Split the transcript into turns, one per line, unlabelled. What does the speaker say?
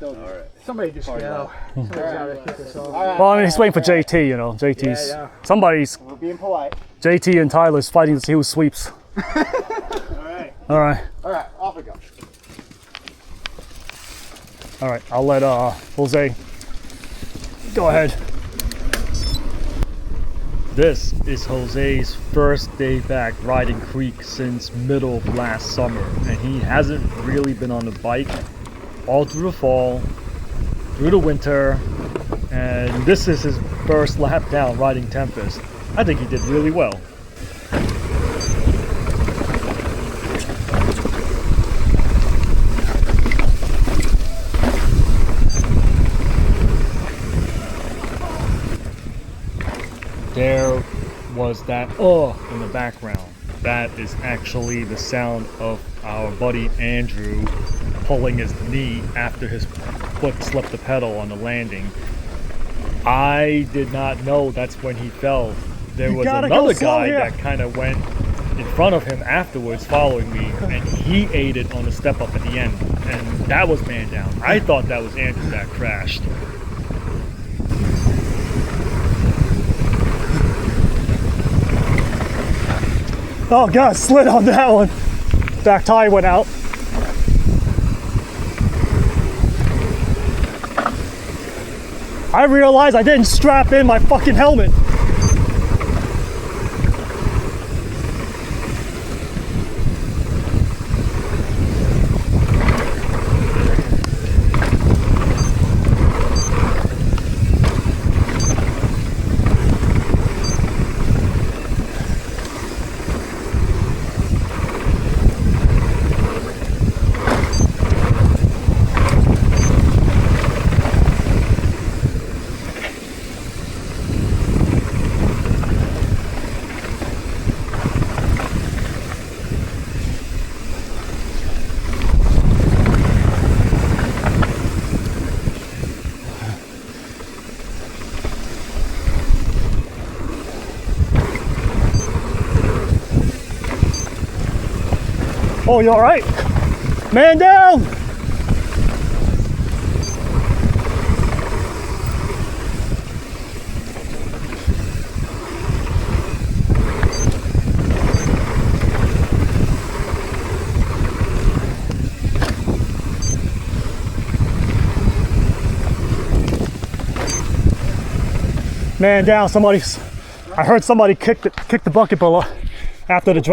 still do.
All right.
Somebody just go. Somebody's got to kick us off.
Well, I mean, he's waiting for JT, you know. JT's.
Yeah.
Somebody's.
We're being polite.
JT and Tyler's fighting to see who sweeps.
All right.
All right.
All right. Off we go.
All right. I'll let Jose go ahead. This is Jose's first day back riding Creek since middle of last summer, and he hasn't really been on the bike all through the fall, through the winter, and this is his first lap down riding Tempest. I think he did really well. There was that in the background. That is actually the sound of our buddy Andrew pulling his knee after his foot slipped the pedal on the landing. I did not know that's when he fell. There was another guy that kind of went in front of him afterwards following me, and he ate it on the step up at the end, and that was man down. I thought that was Andrew that crashed. Oh God, slid on that one. Back tire went out. I realized I didn't strap in my fucking helmet. Oh, you all right? Man down! Man down, I heard somebody kick the bucket below after the drop.